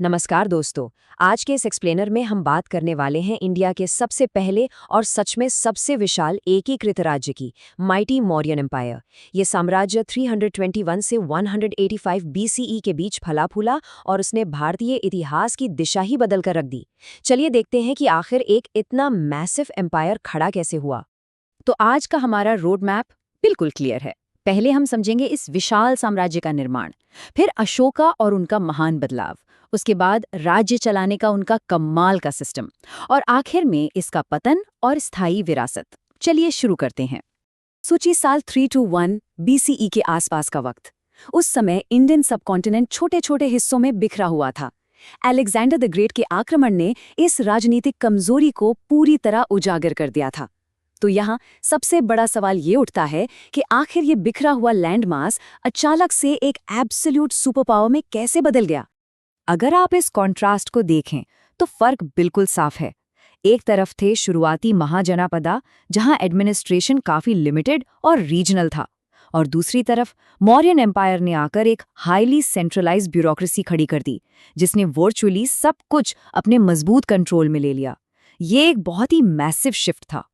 नमस्कार दोस्तों। आज के इस एक्सप्लेनर में हम बात करने वाले हैं इंडिया के सबसे पहले और सच में सबसे विशाल एकीकृत राज्य की, माइटी मौर्यन एम्पायर। ये साम्राज्य 321 से 185 बीसीई के बीच फला फूला और उसने भारतीय इतिहास की दिशा ही बदल कर रख दी। चलिए देखते हैं कि आखिर एक इतना मैसिव एम्पायर खड़ा कैसे हुआ। तो आज का हमारा रोड मैप बिल्कुल क्लियर है। पहले हम समझेंगे इस विशाल साम्राज्य का निर्माण, फिर अशोका और उनका महान बदलाव, उसके बाद राज्य चलाने का उनका कमाल का सिस्टम, और आखिर में इसका पतन और स्थायी विरासत। चलिए शुरू करते हैं। सूची साल 321 बीसीई के आसपास का वक्त। उस समय इंडियन सबकॉन्टिनेंट छोटे छोटे हिस्सों में बिखरा हुआ था। अलेक्जेंडर द ग्रेट के आक्रमण ने इस राजनीतिक कमजोरी को पूरी तरह उजागर कर दिया था। तो यहाँ सबसे बड़ा सवाल ये उठता है कि आखिर ये बिखरा हुआ लैंडमास अचानक से एक एब्सोल्यूट सुपर पावर में कैसे बदल गया। अगर आप इस कॉन्ट्रास्ट को देखें तो फर्क बिल्कुल साफ है। एक तरफ थे शुरुआती महाजनापदा, जहां एडमिनिस्ट्रेशन काफी लिमिटेड और रीजनल था, और दूसरी तरफ मौर्यन एम्पायर ने आकर एक हाईली सेंट्रलाइज्ड ब्यूरोक्रेसी खड़ी कर दी, जिसने वर्चुअली सब कुछ अपने मजबूत कंट्रोल में ले लिया। ये एक बहुत ही मैसिव शिफ्ट था।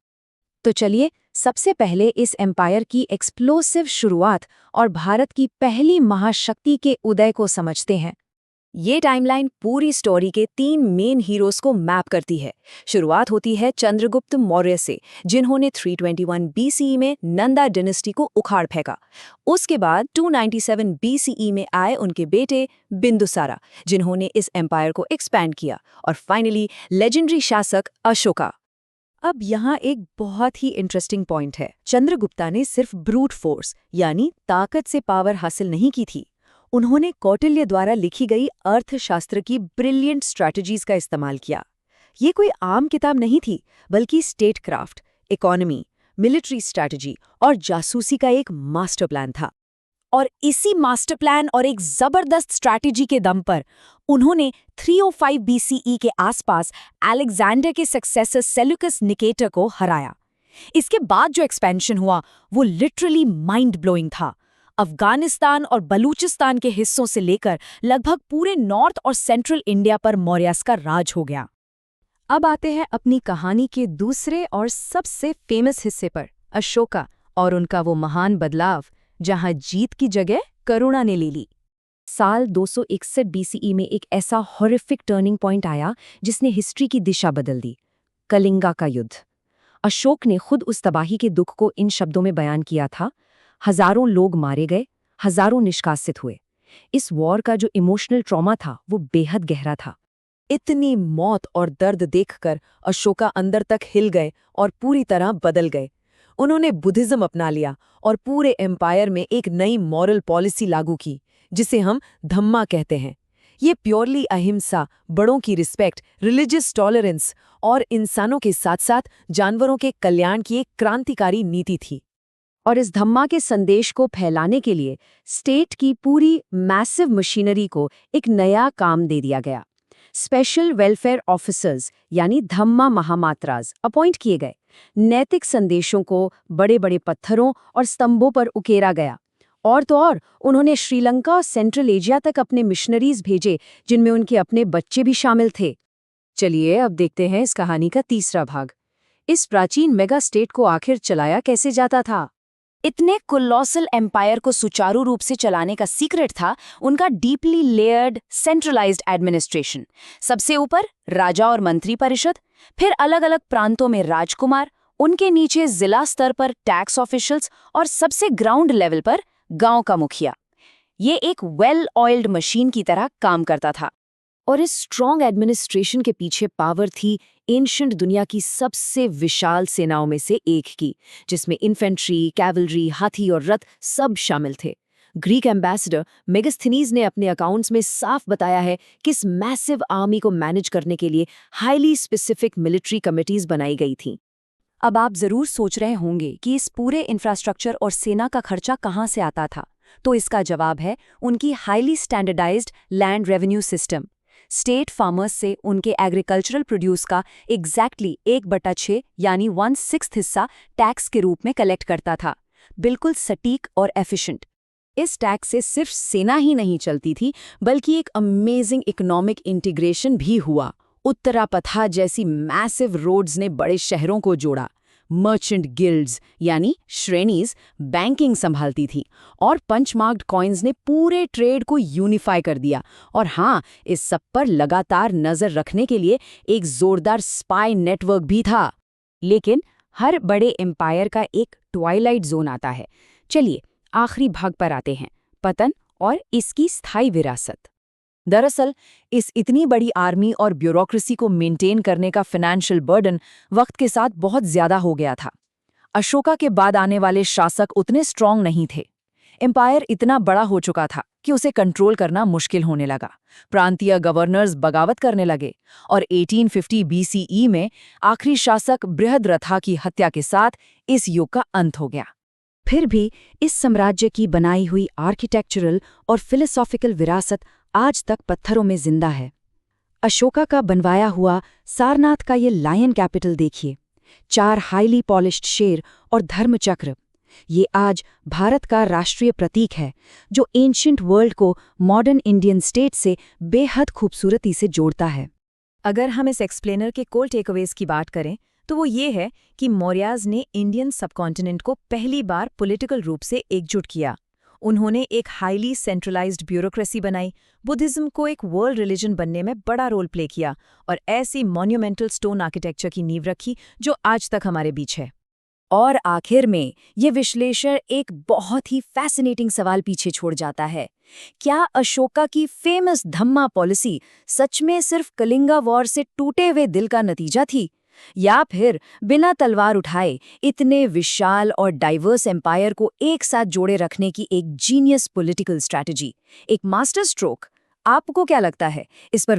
तो चलिए सबसे पहले इस एम्पायर की एक्सप्लोसिव शुरुआत और भारत की पहली महाशक्ति के उदय को समझते हैं। ये टाइमलाइन पूरी स्टोरी के 3 मेन हीरोज को मैप करती है। शुरुआत होती है चंद्रगुप्त मौर्य से, जिन्होंने 321 बीसीई में नंदा डायनेस्टी को उखाड़ फेंका। उसके बाद 297 बीसीई में आए उनके बेटे बिंदुसारा, जिन्होंने इस एम्पायर को एक्सपैंड किया। और फाइनली लेजेंडरी शासक अशोका। अब यहाँ एक बहुत ही इंटरेस्टिंग पॉइंट है। चंद्रगुप्ता ने सिर्फ ब्रूट फोर्स यानी ताकत से पावर हासिल नहीं की थी। उन्होंने कौटिल्य द्वारा लिखी गई अर्थशास्त्र की ब्रिलियंट स्ट्रैटेजीज का इस्तेमाल किया। ये कोई आम किताब नहीं थी, बल्कि state craft, economy, military strategy और जासूसी का एक मास्टर प्लान था। और इसी मास्टर प्लान और एक जबरदस्त स्ट्रैटेजी के दम पर उन्होंने 305 बीसीई के आसपास अलेक्जेंडर के सक्सेसर सेल्यूकस निकेटर को हराया। इसके बाद जो एक्सपेंशन हुआ वो लिटरली माइंड ब्लोइंग था। अफगानिस्तान और बलूचिस्तान के हिस्सों से लेकर लगभग पूरे नॉर्थ और सेंट्रल इंडिया पर मौर्यस का राज हो गया। अब आते हैं अपनी कहानी के दूसरे और सबसे फेमस हिस्से पर, अशोका और उनका वो महान बदलाव जहां जीत की जगह करुणा ने ले ली। साल 261 बीसीई में एक ऐसा हॉरिफिक टर्निंग पॉइंट आया जिसने हिस्ट्री की दिशा बदल दी, कलिंगा का युद्ध। अशोक ने खुद उस तबाही के दुख को इन शब्दों में बयान किया था, हजारों लोग मारे गए, हजारों निष्कासित हुए। इस वॉर का जो इमोशनल ट्रॉमा था वो बेहद गहरा था। इतनी मौत और दर्द देखकर अशोका अंदर तक हिल गए और पूरी तरह बदल गए। उन्होंने बुद्धिज्म अपना लिया और पूरे एम्पायर में एक नई मॉरल पॉलिसी लागू की, जिसे हम धम्मा कहते हैं। ये प्योरली अहिंसा, बड़ों की रिस्पेक्ट, रिलीजियस टॉलरेंस और इंसानों के साथ साथ जानवरों के कल्याण की एक क्रांतिकारी नीति थी। और इस धम्मा के संदेश को फैलाने के लिए स्टेट की पूरी मैसिव मशीनरी को एक नया काम दे दिया गया। स्पेशल वेलफेयर ऑफिसर्स यानी धम्मा महामात्रास अपॉइंट किए गए। नैतिक संदेशों को बड़े बड़े पत्थरों और स्तंभों पर उकेरा गया। और तो और उन्होंने श्रीलंका और सेंट्रल एशिया तक अपने मिशनरीज भेजे, जिनमें उनके अपने बच्चे भी शामिल थे। चलिए अब देखते हैं इस कहानी का तीसरा भाग। इस प्राचीन मेगा स्टेट को आखिर चलाया कैसे जाता था। इतने कोलोसल एम्पायर को सुचारू रूप से चलाने का सीक्रेट था उनका डीपली लेयर्ड सेंट्रलाइज्ड एडमिनिस्ट्रेशन। सबसे ऊपर राजा और मंत्री परिषद, फिर अलग अलग प्रांतों में राजकुमार, उनके नीचे जिला स्तर पर टैक्स ऑफिशियल्स और सबसे ग्राउंड लेवल पर गांव का मुखिया। ये एक वेल ऑयल्ड मशीन की तरह काम करता था। और इस स्ट्रॉन्ग एडमिनिस्ट्रेशन के पीछे पावर थी एंशिएंट दुनिया की सबसे विशाल सेनाओं में से एक की, जिसमें इन्फेंट्री, कैवलरी, हाथी और रथ सब शामिल थे। ग्रीक एम्बेसडर मेगास्थनीज ने अपने अकाउंट्स में साफ बताया है कि इस मैसिव आर्मी को मैनेज करने के लिए हाईली स्पेसिफिक मिलिट्री कमिटीज बनाई गई थीं। अब आप जरूर सोच रहे होंगे कि इस पूरे इंफ्रास्ट्रक्चर और सेना का खर्चा कहाँ से आता था, तो इसका जवाब है उनकी highly standardised land revenue system. State farmers से उनके एग्रीकल्चरल प्रोड्यूस का एग्जैक्टली 1/6 यानी 1/6 हिस्सा टैक्स के रूप में कलेक्ट करता था। बिल्कुल सटीक और एफिशिएंट। इस टैक्स से सिर्फ सेना ही नहीं चलती थी, बल्कि एक अमेजिंग इकोनॉमिक इंटीग्रेशन भी हुआ। उत्तरापथा जैसी मैसिव रोड्स ने बड़े शहरों को जोड़ा। मर्चेंट गिल्ड्स यानी श्रेणीज बैंकिंग संभालती थी, और पंचमार्क्ड कॉइन्स ने पूरे ट्रेड को यूनिफाई कर दिया। और हाँ, इस सब पर लगातार नजर रखने के लिए एक जोरदार स्पाई नेटवर्क भी था। लेकिन हर बड़े एम्पायर का एक ट्वाइलाइट जोन आता है। चलिए आखिरी भाग पर आते हैं, पतन और इसकी स्थायी विरासत। दरअसल इस इतनी बड़ी आर्मी और ब्यूरोक्रेसी को मेंटेन करने का फाइनेंशियल बर्डन वक्त के साथ बहुत ज्यादा हो गया था। अशोका के बाद आने वाले शासक उतने स्ट्रांग नहीं थे। एम्पायर इतना बड़ा हो चुका था कि उसे कंट्रोल करना मुश्किल होने लगा। प्रांतीय गवर्नर्स बगावत करने लगे और 1850 BCE में आखिरी शासक बृहद्रथा की हत्या के साथ इस युग का अंत हो गया। फिर भी इस साम्राज्य की बनाई हुई आर्किटेक्चरल और फिलोसॉफिकल विरासत आज तक पत्थरों में जिंदा है। अशोका का बनवाया हुआ सारनाथ का ये लायन कैपिटल देखिए, 4 हाईली पॉलिश्ड शेर और धर्मचक्र। ये आज भारत का राष्ट्रीय प्रतीक है, जो एंशिएंट वर्ल्ड को मॉडर्न इंडियन स्टेट से बेहद खूबसूरती से जोड़ता है। अगर हम इस एक्सप्लेनर के कोर टेकअवेज की बात करें तो वो ये है कि मौर्याज ने इंडियन सबकॉन्टिनेंट को पहली बार पॉलिटिकल रूप से एकजुट किया। उन्होंने एक हाईली सेंट्रलाइज्ड ब्यूरोक्रेसी बनाई, बुद्धिज्म को एक वर्ल्ड रिलीजन बनने में बड़ा रोल प्ले किया, और ऐसी मॉन्यूमेंटल स्टोन आर्किटेक्चर की नींव रखी जो आज तक हमारे बीच है। और आखिर में ये विश्लेषण एक बहुत ही फैसिनेटिंग सवाल पीछे छोड़ जाता है। क्या अशोका की फेमस धम्मा पॉलिसी सच में सिर्फ कलिंगा वॉर से टूटे हुए दिल का नतीजा थी, या फिर बिना तलवार उठाए इतने विशाल और डाइवर्स एम्पायर को एक साथ जोड़े रखने की एक जीनियस पॉलिटिकल स्ट्रैटेजी, एक मास्टर स्ट्रोक? आपको क्या लगता है? इस पर